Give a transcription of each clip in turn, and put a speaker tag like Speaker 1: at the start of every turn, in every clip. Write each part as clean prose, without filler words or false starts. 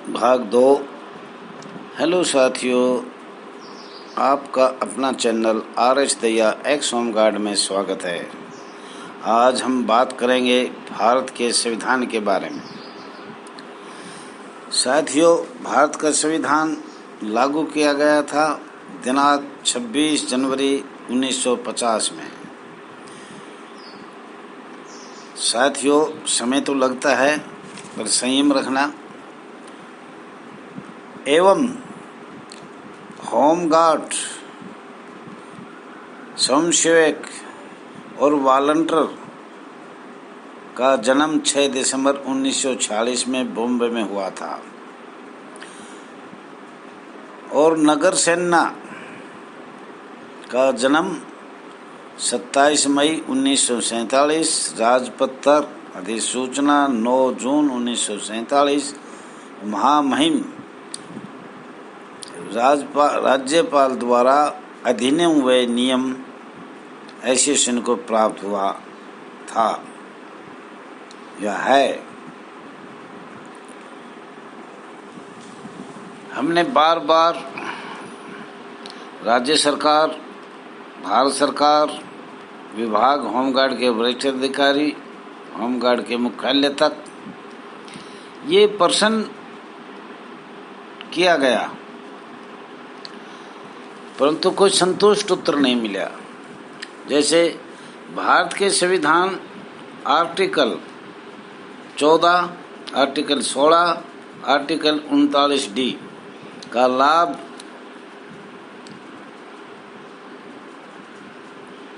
Speaker 1: भाग 2। हेलो साथियों, आपका अपना चैनल RH दया एक्स होमगार्ड में स्वागत है। आज हम बात करेंगे भारत के संविधान के बारे में। साथियों, भारत का संविधान लागू किया गया था दिनांक 26 जनवरी 1950 में। साथियों, समय तो लगता है पर संयम रखना एवं होमगार्ड, स्वयंसेवक और वॉलंटियर का जन्म 6 दिसंबर 1946 में बॉम्बे में हुआ था और नगर सेना का जन्म 27 मई 1947, राजपत्र अधिसूचना 9 जून 1947, महामहिम राज्यपाल द्वारा अधिनियम व नियम एसोसिएशन को प्राप्त हुआ था। यह है, हमने बार बार राज्य सरकार, भारत सरकार, विभाग, होमगार्ड के वरिष्ठ अधिकारी, होमगार्ड के मुख्यालय तक ये प्रश्न किया गया, परंतु कोई संतुष्ट उत्तर नहीं मिला। जैसे भारत के संविधान आर्टिकल 14, आर्टिकल 16, आर्टिकल 39D का लाभ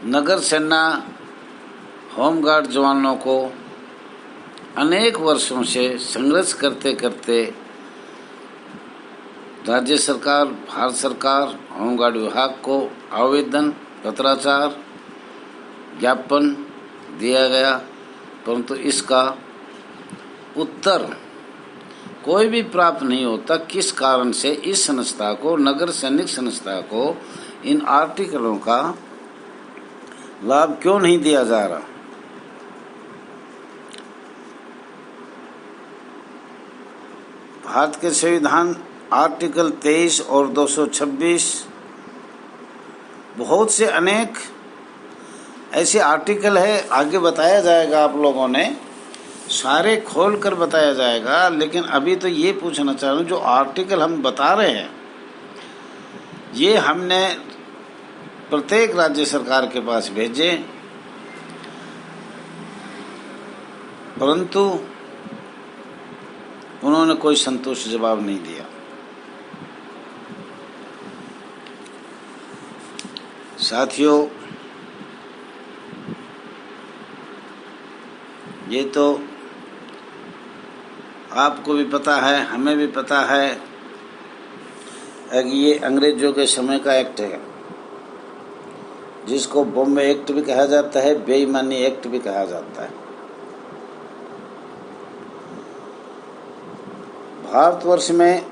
Speaker 1: नगर सेना, होमगार्ड जवानों को अनेक वर्षों से संघर्ष करते करते राज्य सरकार, भारत सरकार, होमगार्ड विभाग को आवेदन, पत्राचार, ज्ञापन दिया गया, परंतु इसका उत्तर कोई भी प्राप्त नहीं होता। किस कारण से इस संस्था को, नगर सैनिक संस्था को, इन आर्टिकलों का लाभ क्यों नहीं दिया जा रहा? भारत के संविधान आर्टिकल 23 और 226 बहुत से अनेक ऐसे आर्टिकल है, आगे बताया जाएगा, आप लोगों ने सारे खोल कर बताया जाएगा। लेकिन अभी तो ये पूछना चाह रहा हूँ, जो आर्टिकल हम बता रहे हैं ये हमने प्रत्येक राज्य सरकार के पास भेजे, परंतु उन्होंने कोई संतुष्ट जवाब नहीं दिया। साथियों, ये तो आपको भी पता है, हमें भी पता है कि ये अंग्रेजों के समय का एक्ट है, जिसको बॉम्बे एक्ट भी कहा जाता है, बेईमानी एक्ट भी कहा जाता है। भारतवर्ष में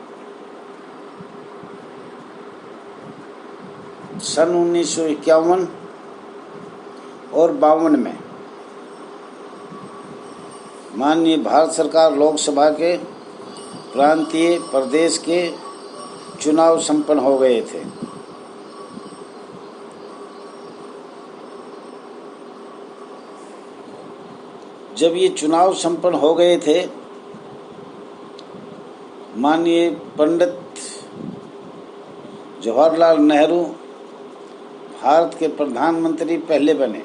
Speaker 1: सन 1951 और 52 में माननीय भारत सरकार लोकसभा के, प्रांतीय, प्रदेश के चुनाव संपन्न हो गए थे। जब ये चुनाव संपन्न हो गए थे, माननीय पंडित जवाहरलाल नेहरू भारत के प्रधानमंत्री पहले बने।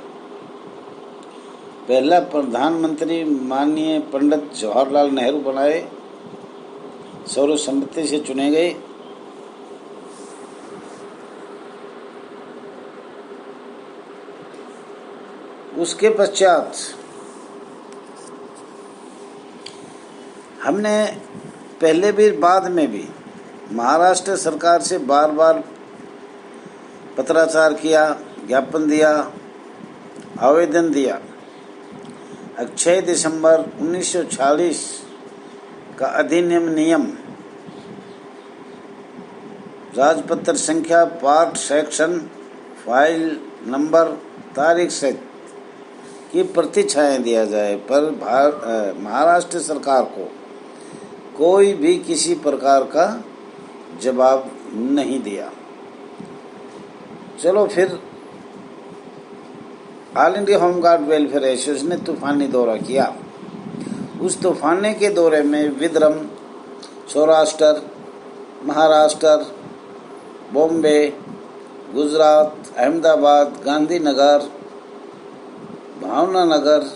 Speaker 1: पहला प्रधानमंत्री माननीय पंडित जवाहरलाल नेहरू बनाए, सर्वसम्मति से चुने गए। उसके पश्चात हमने पहले भी बाद में भी महाराष्ट्र सरकार से बार बार पत्राचार किया, ज्ञापन दिया, आवेदन दिया। 6 दिसंबर 1946 का अधिनियम नियम, राजपत्र संख्या, पार्ट, सेक्शन, फाइल नंबर, तारीख से की प्रति छाया दिया जाए, पर महाराष्ट्र सरकार को कोई भी किसी प्रकार का जवाब नहीं दिया। चलो फिर all India home guard welfare association ने तूफानी दौरा किया। उस तूफानी के दौरे में विदर्भ, सौराष्ट्र, महाराष्ट्र, बॉम्बे, गुजरात, अहमदाबाद, गांधीनगर, भावनानगर,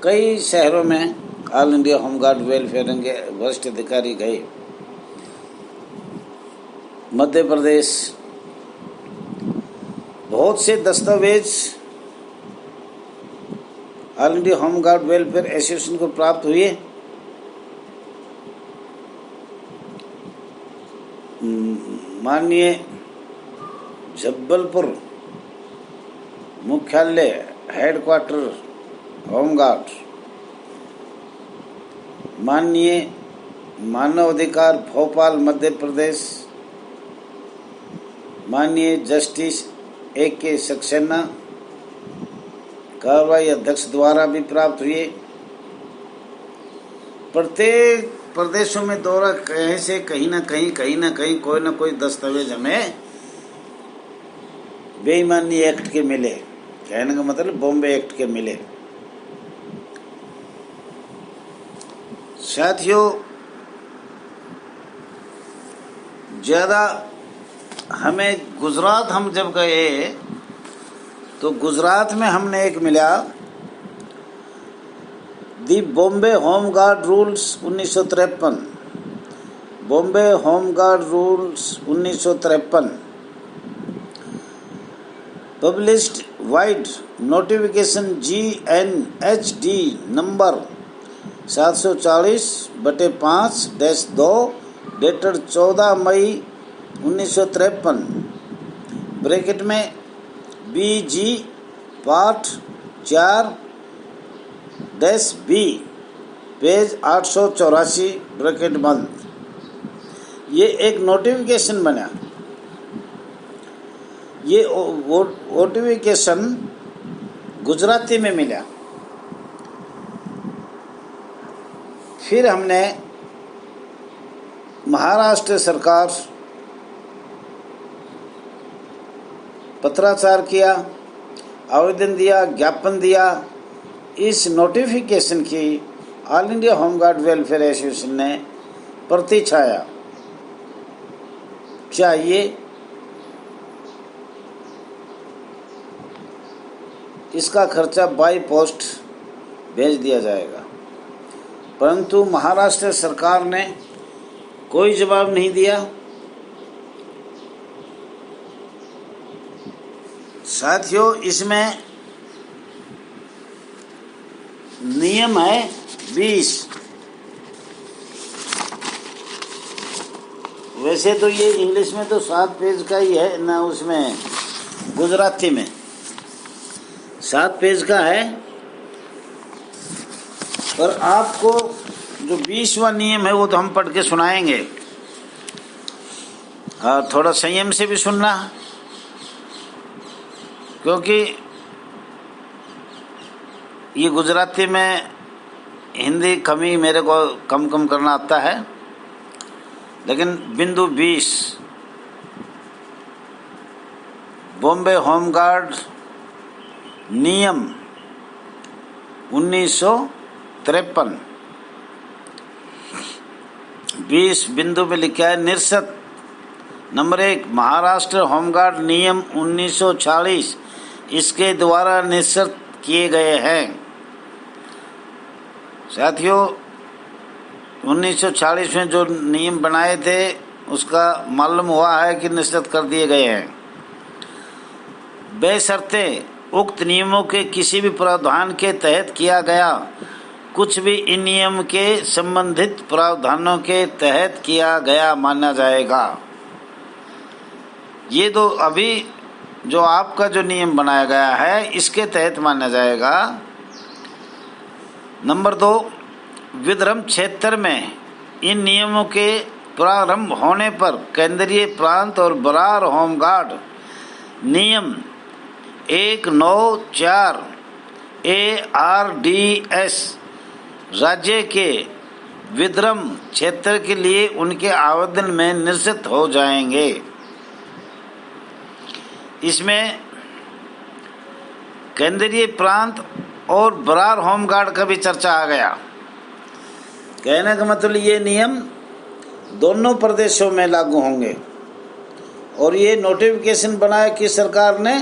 Speaker 1: कई शहरों में ऑल इंडिया होमगार्ड वेलफेयर के वरिष्ठ अधिकारी गए। मध्य प्रदेश बहुत से दस्तावेज all India home guard welfare association को प्राप्त हुए। माननीय जबलपुर मुख्यालय हेडक्वार्टर होमगार्ड, माननीय मानव अधिकार भोपाल मध्य प्रदेश, माननीय जस्टिस A.K. सक्सेना कार्रवाई अध्यक्ष द्वारा भी प्राप्त हुए। प्रत्येक प्रदेशों में दौरा कहीं से कहीं ना कहीं कोई ना कोई दस्तावेज हमें बेईमानी एक्ट के मिले। कहने का मतलब बॉम्बे एक्ट के मिले। साथियों, ज्यादा हमें गुजरात हम जब गए तो गुजरात में हमने एक मिला दी Bombay home guard rules 1953, Bombay home guard rules 1953, published vide notification GNHD number 740/5-2 dated 14 मई 1953, ब्रैकेट में BG part 4-B page 884 bracket बंद। ये एक नोटिफिकेशन बना। ये नोटिफिकेशन गुजराती में मिला। फिर हमने महाराष्ट्र सरकार पत्राचार किया, आवेदन दिया, ज्ञापन दिया। इस नोटिफिकेशन की all India home guard welfare association ने प्रति छाया चाहिए। इसका खर्चा बाई पोस्ट भेज दिया जाएगा। परंतु महाराष्ट्र सरकार ने कोई जवाब नहीं दिया। साथियों, इसमें नियम है 20। वैसे तो ये इंग्लिश में तो 7 पेज का ही है ना, उसमें गुजराती में 7 पेज का है। पर आपको जो 20वां नियम है वो तो हम पढ़ के सुनाएंगे। थोड़ा संयम से भी सुनना, क्योंकि ये गुजराती में हिंदी कमी मेरे को कम करना आता है। लेकिन बिंदु 20 बॉम्बे होमगार्ड नियम 1953 20 बिंदु पे लिखा है निरस्त नंबर 1 महाराष्ट्र होमगार्ड नियम 1940 इसके द्वारा निरस्त किए गए हैं। साथियों, 1940 में जो नियम बनाए थे उसका मालूम हुआ है कि निरस्त कर दिए गए हैं। बेशर्ते उक्त नियमों के किसी भी प्रावधान के तहत किया गया कुछ भी इन नियम के संबंधित प्रावधानों के तहत किया गया माना जाएगा। ये तो अभी जो आपका जो नियम बनाया गया है इसके तहत माना जाएगा। नंबर 2 विदर्भ क्षेत्र में इन नियमों के प्रारंभ होने पर केंद्रीय प्रांत और बरार होमगार्ड नियम 194 ARDS राज्य के विद्रम क्षेत्र के लिए उनके आवेदन में निश्चित हो जाएंगे। इसमें केंद्रीय प्रांत और बरार होमगार्ड का भी चर्चा आ गया। कहने का मतलब ये नियम दोनों प्रदेशों में लागू होंगे और ये नोटिफिकेशन बनाया कि सरकार ने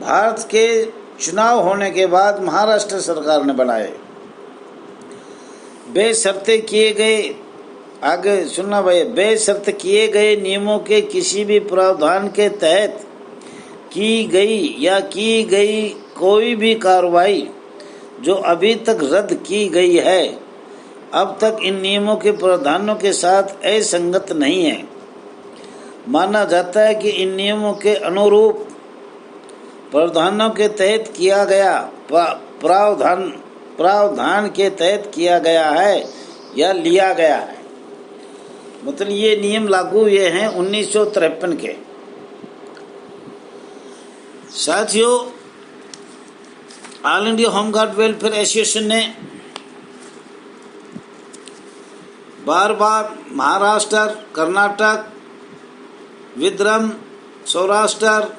Speaker 1: भारत के चुनाव होने के बाद महाराष्ट्र सरकार ने बनाए। बेशर्ते किए गए, आगे सुनना भाई, बेशर्त किए गए नियमों के किसी भी प्रावधान के तहत की गई या की गई कोई भी कार्रवाई जो अभी तक रद्द की गई है, अब तक इन नियमों के प्रावधानों के साथ असंगत नहीं है। माना जाता है कि इन नियमों के अनुरूप प्रावधानों के तहत किया गया प्रावधान के तहत किया गया है या लिया गया है। मतलब ये नियम लागू हुए हैं 1953 के। साथियों, all India home guard welfare association ने बार बार महाराष्ट्र, कर्नाटक, विदर्भ, सौराष्ट्र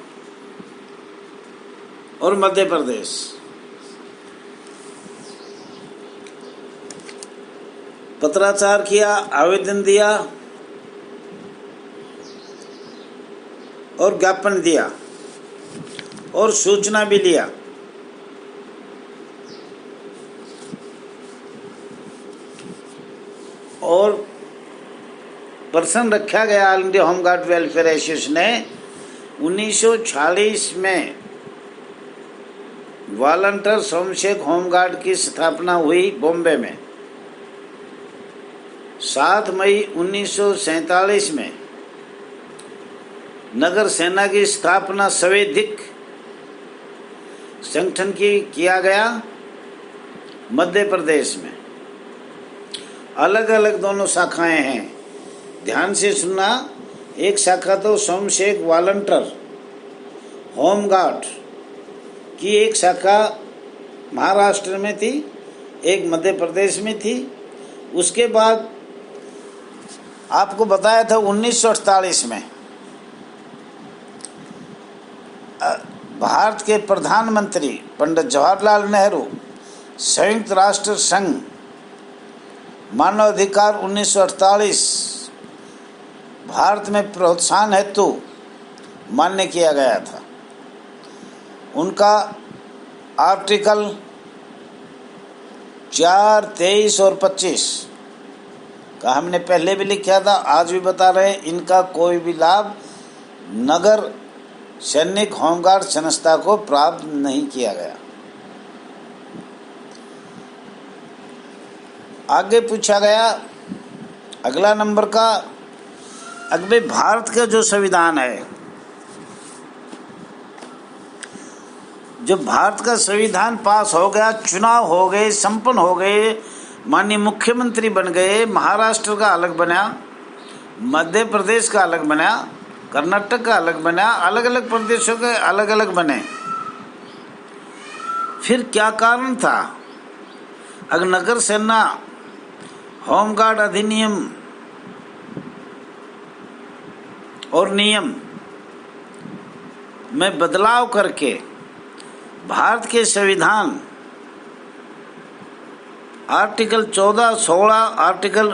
Speaker 1: और मध्य प्रदेश पत्राचार किया, आवेदन दिया और ज्ञापन दिया और सूचना भी लिया। और प्रश्न रखा गया all India home guard welfare association ने 1946 में वॉलंटियर स्वयंसेवक होमगार्ड की स्थापना हुई बॉम्बे में। 7 मई 1947 में नगर सेना की स्थापना संवैधिक संगठन की किया गया मध्य प्रदेश में। अलग अलग दोनों शाखाएं हैं, ध्यान से सुनना। एक शाखा तो स्वयंसेवक वॉलंटियर होमगार्ड की एक शाखा महाराष्ट्र में थी, एक मध्य प्रदेश में थी। उसके बाद आपको बताया था 1948 में भारत के प्रधानमंत्री पंडित जवाहरलाल नेहरू संयुक्त राष्ट्र संघ मानव अधिकार 1948 भारत में प्रोत्साहन हेतु मान्य किया गया था। उनका आर्टिकल 4, 23 और 25 का हमने पहले भी लिखा था, आज भी बता रहे हैं, इनका कोई भी लाभ नगर सैनिक होमगार्ड संस्था को प्राप्त नहीं किया गया। आगे पूछा गया अगला नंबर का, अगले भारत का जो संविधान है, जो भारत का संविधान पास हो गया, चुनाव हो गए, संपन्न हो गए, माननीय मुख्यमंत्री बन गए, महाराष्ट्र का अलग बना, मध्य प्रदेश का अलग बना, कर्नाटक का अलग बना, अलग अलग प्रदेशों के अलग अलग बने। फिर क्या कारण था? अगर नगर सेना होमगार्ड अधिनियम और नियम में बदलाव करके भारत के संविधान आर्टिकल 14, 16, आर्टिकल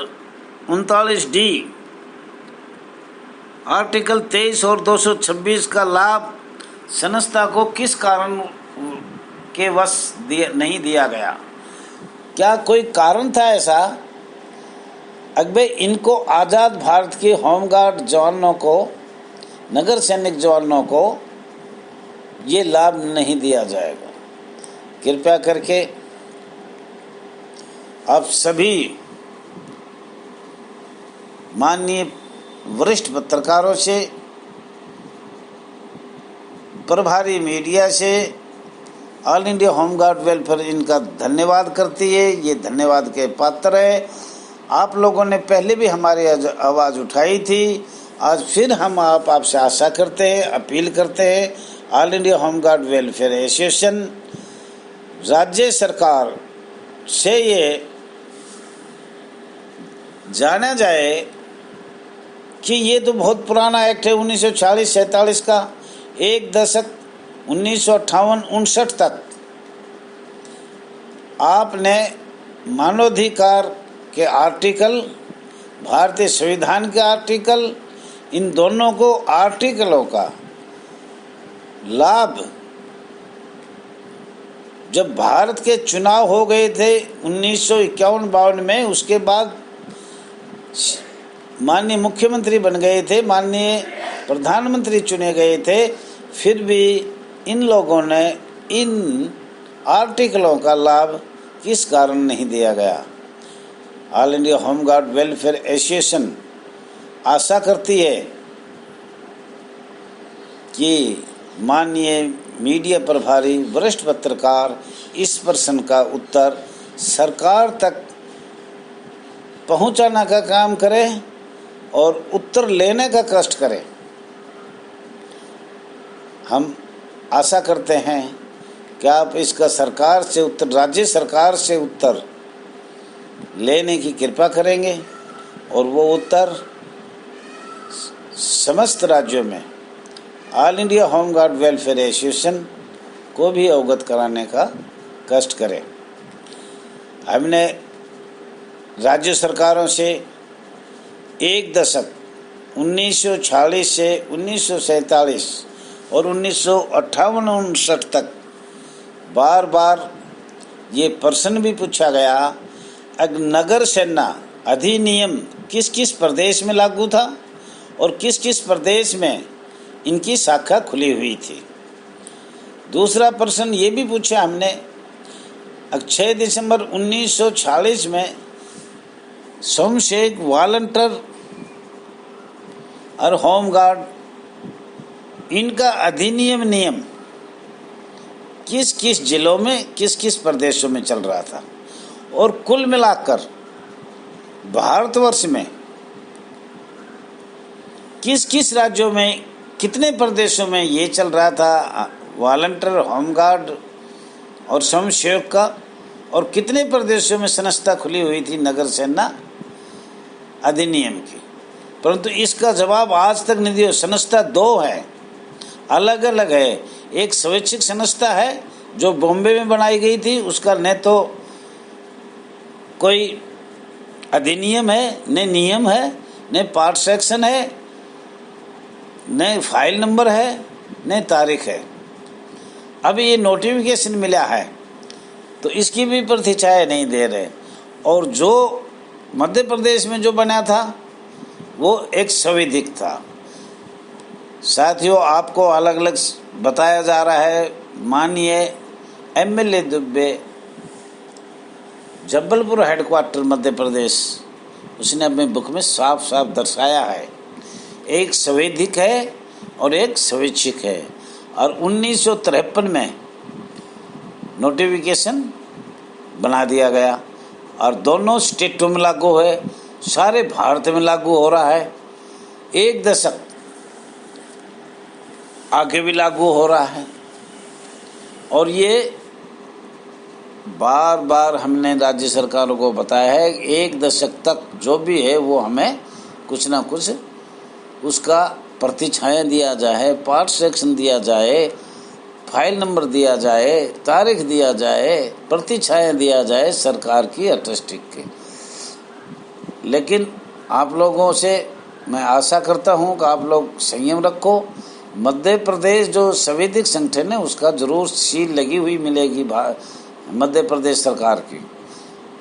Speaker 1: 39D, आर्टिकल 23 और 226 का लाभ संस्था को किस कारण के वश नहीं दिया गया? क्या कोई कारण था ऐसा? अगबे इनको आज़ाद भारत के होमगार्ड जवानों को, नगर सैनिक जवानों को ये लाभ नहीं दिया जाएगा। कृपया करके आप सभी माननीय वरिष्ठ पत्रकारों से, प्रभारी मीडिया से ऑल इंडिया होमगार्ड वेलफेयर इनका धन्यवाद करती है, ये धन्यवाद के पात्र है। आप लोगों ने पहले भी हमारी आवाज़ उठाई थी, आज फिर हम आपसे आशा करते हैं, अपील करते हैं, all India home guard welfare association राज्य सरकार से ये जाना जाए कि ये तो बहुत पुराना एक्ट है 1946-47 का। एक दशक 1958-59 तक आपने मानवाधिकार के आर्टिकल, भारतीय संविधान के आर्टिकल, इन दोनों को आर्टिकलों का लाभ जब भारत के चुनाव हो गए थे 1951-52 में, उसके बाद माननीय मुख्यमंत्री बन गए थे, माननीय प्रधानमंत्री चुने गए थे, फिर भी इन लोगों ने इन आर्टिकलों का लाभ किस कारण नहीं दिया गया। All India home guard welfare association आशा करती है कि माननीय मीडिया प्रभारी वरिष्ठ पत्रकार इस प्रश्न का उत्तर सरकार तक पहुंचाने का काम करें और उत्तर लेने का कष्ट करें। हम आशा करते हैं कि आप इसका सरकार से उत्तर, राज्य सरकार से उत्तर लेने की कृपा करेंगे और वो उत्तर समस्त राज्यों में all India home guard welfare association को भी अवगत कराने का कष्ट करें। हमने राज्य सरकारों से एक दशक 1946 से 1947 और 1958-59 तक बार बार ये प्रश्न भी पूछा गया, नगर सेना अधिनियम किस किस प्रदेश में लागू था और किस किस प्रदेश में इनकी शाखा खुली हुई थी। दूसरा प्रश्न ये भी पूछा हमने, 6 दिसंबर 1946 में स्वयंसेवक वॉलंटियर और होमगार्ड इनका अधिनियम नियम किस किस जिलों में, किस किस प्रदेशों में चल रहा था और कुल मिलाकर भारतवर्ष में किस किस राज्यों में, कितने प्रदेशों में ये चल रहा था वॉलंटियर, होमगार्ड और स्वयंसेवक का, और कितने प्रदेशों में संस्था खुली हुई थी नगर सेना अधिनियम की। परंतु इसका जवाब आज तक नहीं दिया। संस्था दो है, अलग अलग है। एक स्वैच्छिक संस्था है जो बॉम्बे में बनाई गई थी, उसका न तो कोई अधिनियम है, न नियम है, न पार्ट सेक्शन है, न फाइल नंबर है, न तारीख है। अभी ये नोटिफिकेशन मिला है तो इसकी भी प्रतिछाया नहीं दे रहे। और जो मध्य प्रदेश में जो बना था वो एक संवैधिक था। साथियों, आपको अलग अलग बताया जा रहा है। माननीय एमएलए दुबे, जबलपुर हेडक्वार्टर मध्य प्रदेश, उसने अपने बुक में साफ साफ दर्शाया है, एक संवैधिक है और एक स्वैच्छिक है। और 1953 में नोटिफिकेशन बना दिया गया और दोनों स्टेटों में लागू है, सारे भारत में लागू हो रहा है। एक दशक आगे भी लागू हो रहा है। और ये बार बार हमने राज्य सरकारों को बताया है, एक दशक तक जो भी है वो हमें कुछ ना कुछ उसका प्रतिछाया दिया जाए, पार्ट सेक्शन दिया जाए, फाइल नंबर दिया जाए, तारीख दिया जाए, प्रतिछाया दिया जाए सरकार की अटस्टिक के। लेकिन आप लोगों से मैं आशा करता हूं कि आप लोग संयम रखो। मध्य प्रदेश जो संवैधिक संगठन है उसका जरूर सील लगी हुई मिलेगी मध्य प्रदेश सरकार की।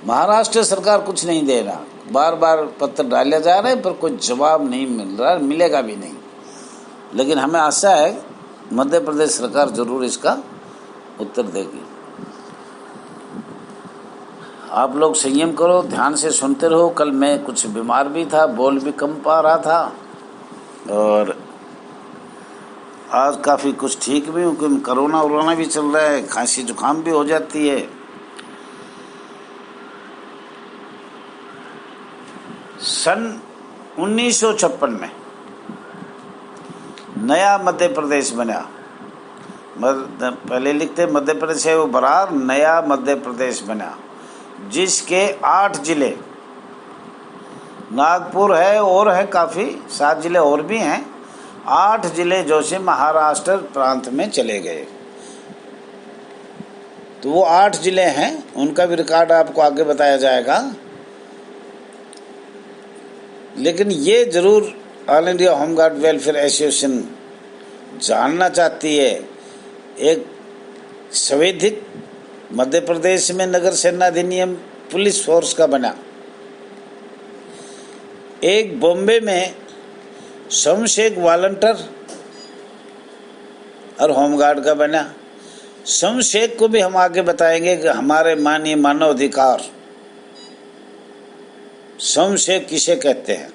Speaker 1: महाराष्ट्र सरकार कुछ नहीं दे रहा, बार बार पत्र डाले जा रहे हैं पर कोई जवाब नहीं मिल रहा, मिलेगा भी नहीं। लेकिन हमें आशा है मध्य प्रदेश सरकार जरूर इसका उत्तर देगी। आप लोग संयम करो, ध्यान से सुनते रहो। कल मैं कुछ बीमार भी था, बोल भी कम पा रहा था और आज काफ़ी कुछ ठीक भी हूँ क्योंकि कोरोना भी चल रहा है, खांसी जुकाम भी हो जाती है। सन 1956 में नया मध्य प्रदेश बना। पहले लिखते मध्य प्रदेश है वो बरार, नया मध्य प्रदेश बना जिसके 8 जिले नागपुर है और है काफ़ी, 7 जिले और भी हैं। 8 जिले जो से महाराष्ट्र प्रांत में चले गए। तो वो 8 जिले हैं, उनका भी रिकॉर्ड आपको आगे बताया जाएगा। लेकिन ये जरूर all India home guard welfare association जानना चाहती है, एक संवैधानिक मध्य प्रदेश में नगर सेना अधिनियम पुलिस फोर्स का बना, एक बॉम्बे में स्वयंसेवक वॉलंटियर और होमगार्ड का बना। स्वयंसेवक को भी हम आगे बताएंगे कि हमारे माननीय मानव अधिकार स्वयंसेवक किसे कहते हैं।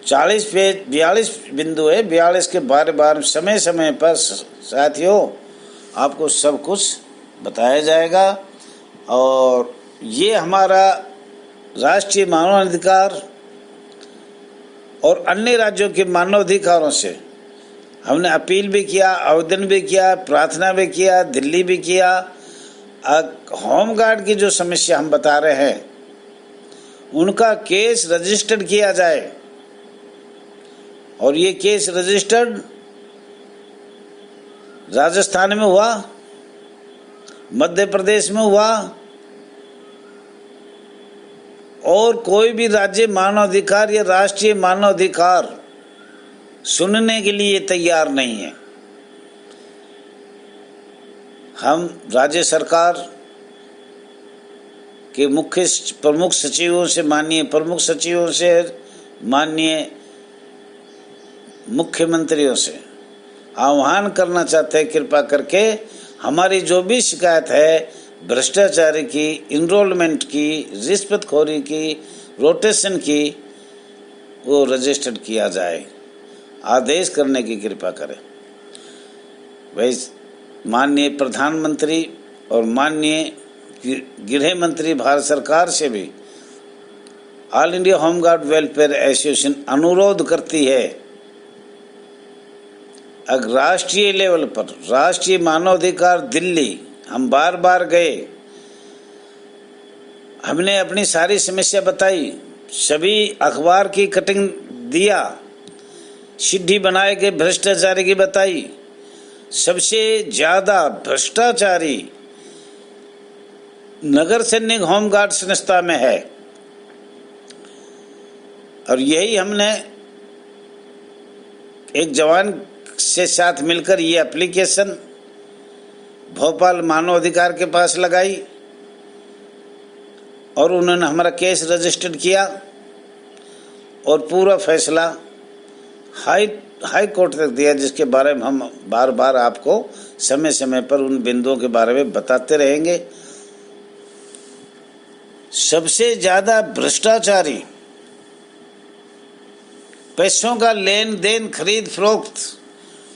Speaker 1: 40 पेज 42 बिंदु है, 42 के बार समय समय पर साथियों आपको सब कुछ बताया जाएगा। और ये हमारा राष्ट्रीय मानवाधिकार और अन्य राज्यों के मानवाधिकारों से हमने अपील भी किया, आवेदन भी किया, प्रार्थना भी किया, दिल्ली भी किया। होमगार्ड की जो समस्या हम बता रहे हैं उनका केस रजिस्टर्ड किया जाए। और ये केस रजिस्टर्ड राजस्थान में हुआ, मध्य प्रदेश में हुआ, और कोई भी राज्य मानवाधिकार या राष्ट्रीय मानवाधिकार सुनने के लिए तैयार नहीं है। हम राज्य सरकार के प्रमुख सचिवों से, माननीय प्रमुख सचिवों से, माननीय मुख्यमंत्रियों से आह्वान करना चाहते हैं, कृपा करके हमारी जो भी शिकायत है भ्रष्टाचार की, इनरोलमेंट की, रिश्वतखोरी की, रोटेशन की, वो रजिस्टर्ड किया जाए, आदेश करने की कृपा करें। भाई माननीय प्रधानमंत्री और माननीय गृह मंत्री भारत सरकार से भी all India home guard welfare association अनुरोध करती है, अगर राष्ट्रीय लेवल पर राष्ट्रीय मानवाधिकार दिल्ली हम बार बार गए, हमने अपनी सारी समस्या बताई, सभी अखबार की कटिंग दिया, सीढ़ी बनाए गए भ्रष्टाचारी की बताई। सबसे ज्यादा भ्रष्टाचारी नगर सैनिक होमगार्ड संस्था में है। और यही हमने एक जवान से साथ मिलकर ये एप्लीकेशन भोपाल मानव अधिकार के पास लगाई और उन्होंने हमारा केस रजिस्टर्ड किया और पूरा फैसला हाई कोर्ट तक दिया, जिसके बारे में हम बार बार आपको समय समय पर उन बिंदुओं के बारे में बताते रहेंगे। सबसे ज्यादा भ्रष्टाचारी, पैसों का लेन देन, खरीद फरोख्त,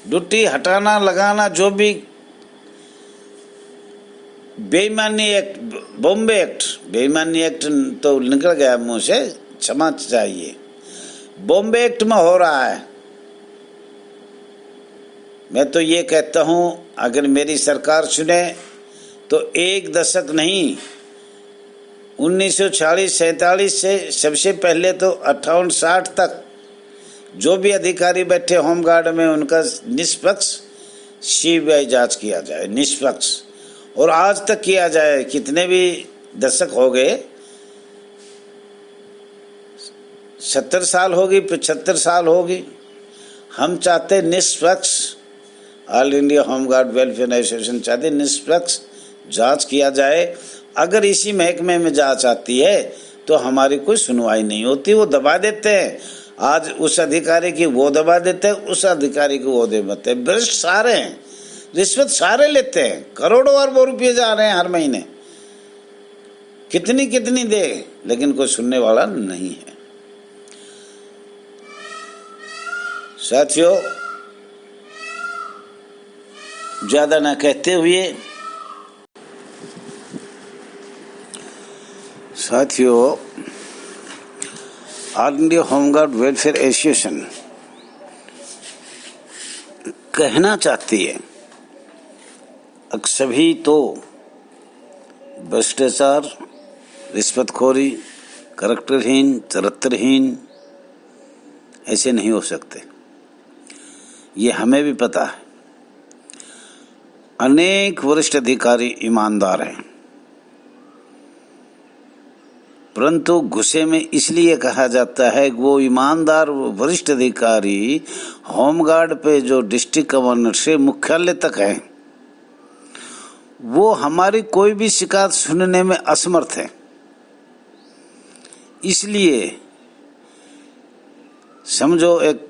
Speaker 1: ड्यूटी हटाना लगाना, जो भी बेईमानी एक्ट, बॉम्बे एक्ट, बेईमानी एक्ट तो निकल गया मुंह से, क्षमा चाहिए, बॉम्बे एक्ट में हो रहा है। मैं तो ये कहता हूं अगर मेरी सरकार सुने तो 1 दशक नहीं, 1940-47 से सबसे पहले तो 58-60 तक जो भी अधिकारी बैठे होमगार्ड में उनका निष्पक्ष सीबीआई जांच किया जाए, निष्पक्ष, और आज तक किया जाए। कितने भी दशक हो गए, 70 साल होगी, 75 साल होगी, हम चाहते निष्पक्ष, all India home guard welfare association चाहते निष्पक्ष जांच किया जाए। अगर इसी महकमे में जांच आती है तो हमारी कोई सुनवाई नहीं होती, वो दबा देते हैं। आज उस अधिकारी की वो दबा देते हैं, उस अधिकारी को वो दे देते हैं। भ्रष्ट सारे हैं, रिश्वत सारे लेते हैं, करोड़ों अरबों रुपये जा रहे हैं हर महीने, कितनी कितनी दे, लेकिन कोई सुनने वाला नहीं है। साथियों, ज्यादा ना कहते हुए, साथियों, all India home guard welfare association कहना चाहती है सभी तो भ्रष्टाचार, रिश्वतखोरी, करैक्टरहीन, चरित्रहीन ऐसे नहीं हो सकते। ये हमें भी पता है। अनेक वरिष्ठ अधिकारी ईमानदार हैं, परंतु गुस्से में इसलिए कहा जाता है कि वो ईमानदार वरिष्ठ अधिकारी होमगार्ड पे जो डिस्ट्रिक्ट कमांडर से मुख्यालय तक है, वो हमारी कोई भी शिकायत सुनने में असमर्थ है। इसलिए समझो एक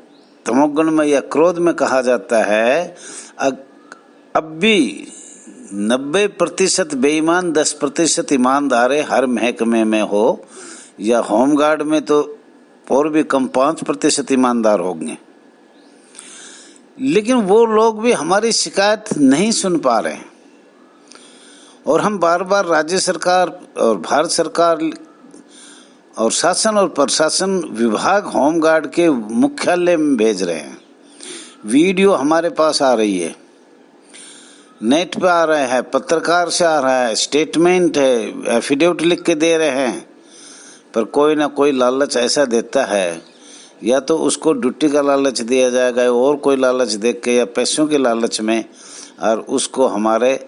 Speaker 1: तमोगुण में या क्रोध में कहा जाता है, अब भी 90% बेईमान 10% ईमानदार है हर महकमे में हो, या होमगार्ड में तो और भी कम 5% ईमानदार होंगे। लेकिन वो लोग भी हमारी शिकायत नहीं सुन पा रहे हैं, और हम बार बार राज्य सरकार और भारत सरकार और शासन और प्रशासन विभाग होमगार्ड के मुख्यालय में भेज रहे हैं। वीडियो हमारे पास आ रही है, नेट पे आ रहा है, पत्रकार से आ रहा है, स्टेटमेंट है, एफिडेविट लिख के दे रहे हैं, पर कोई ना कोई लालच ऐसा देता है, या तो उसको ड्यूटी का लालच दिया जाएगा और कोई लालच देख के, या पैसों के लालच में, और उसको हमारे,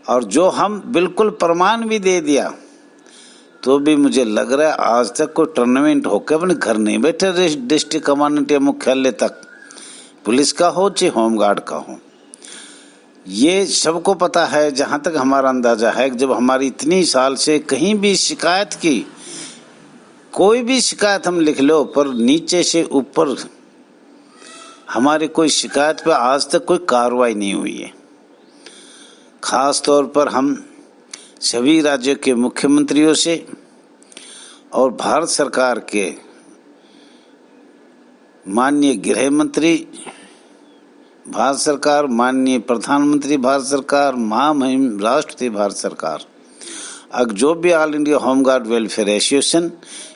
Speaker 1: और जो हम बिल्कुल प्रमाण भी दे दिया तो भी मुझे लग रहा है आज तक कोई टूर्नामेंट होकर अपने घर नहीं बैठे डिस्ट्रिक्ट कमांडेंट या मुख्यालय तक, पुलिस का हो चाहे होमगार्ड का हो। ये सबको पता है, जहाँ तक हमारा अंदाजा है, जब हमारी इतनी साल से कहीं भी शिकायत की, कोई भी शिकायत हम लिख लो, पर नीचे से ऊपर हमारी कोई शिकायत पे आज तक कोई कार्रवाई नहीं हुई है। खास तौर पर हम सभी राज्यों के मुख्यमंत्रियों से और भारत सरकार के माननीय गृह मंत्री भारत सरकार, माननीय प्रधानमंत्री भारत सरकार, महामहिम राष्ट्रपति भारत सरकार, अब जो भी all India home guard welfare association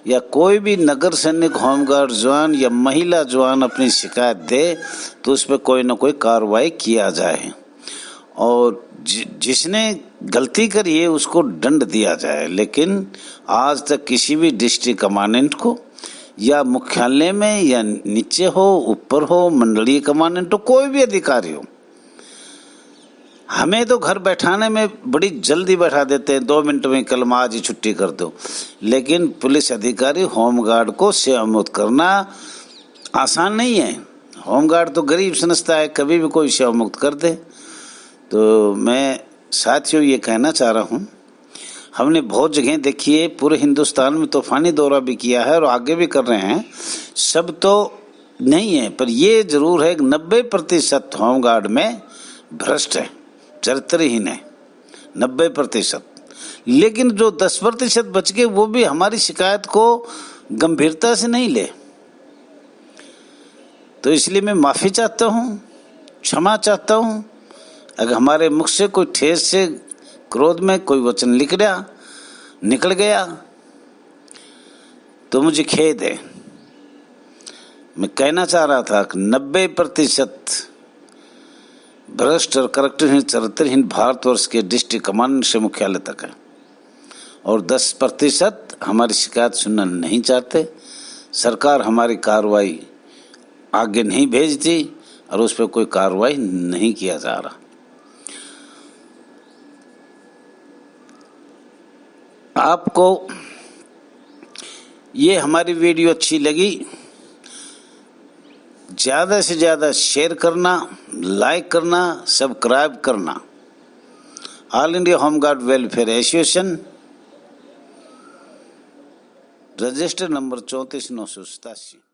Speaker 1: या कोई भी नगर सैनिक होमगार्ड जवान या महिला जवान अपनी शिकायत दे, तो उस पर कोई ना कोई कार्रवाई किया जाए, और जिसने गलती करी है उसको दंड दिया जाए। लेकिन आज तक किसी भी डिस्ट्रिक्ट कमांडेंट को, या मुख्यालय में या नीचे हो, ऊपर हो, मंडलीय कमांडेंट हो, कोई भी अधिकारी हो, हमें तो घर बैठाने में बड़ी जल्दी बैठा देते हैं, 2 मिनट में कल आज ही छुट्टी कर दो। लेकिन पुलिस अधिकारी होमगार्ड को सेवा मुक्त करना आसान नहीं है। होमगार्ड तो गरीब संस्था है, कभी भी कोई सेवा मुक्त कर दे। तो मैं साथियों ये कहना चाह रहा हूँ, हमने बहुत जगह देखी है, पूरे हिंदुस्तान में तूफानी दौरा भी किया है और आगे भी कर रहे हैं, सब तो नहीं है, पर ये जरूर है कि 90% होमगार्ड में भ्रष्ट है, चरित्रहीन है, 90%। लेकिन जो 10% बच गए वो भी हमारी शिकायत को गंभीरता से नहीं ले। तो इसलिए मैं माफ़ी चाहता हूँ, क्षमा चाहता हूँ अगर हमारे मुख से कोई ठेस से क्रोध में कोई वचन निकल गया तो मुझे खेद है। मैं कहना चाह रहा था कि 90% भ्रष्ट और करैक्टरहीन चरित्रहीन भारतवर्ष के डिस्ट्रिक्ट कमांडेंट से मुख्यालय तक है, और 10% हमारी शिकायत सुनना नहीं चाहते। सरकार हमारी कार्रवाई आगे नहीं भेजती और उस पर कोई कार्रवाई नहीं किया जा रहा। आपको ये हमारी वीडियो अच्छी लगी, ज़्यादा से ज़्यादा शेयर करना, लाइक करना, सब्सक्राइब करना। All India home guard welfare association, register number 34,987।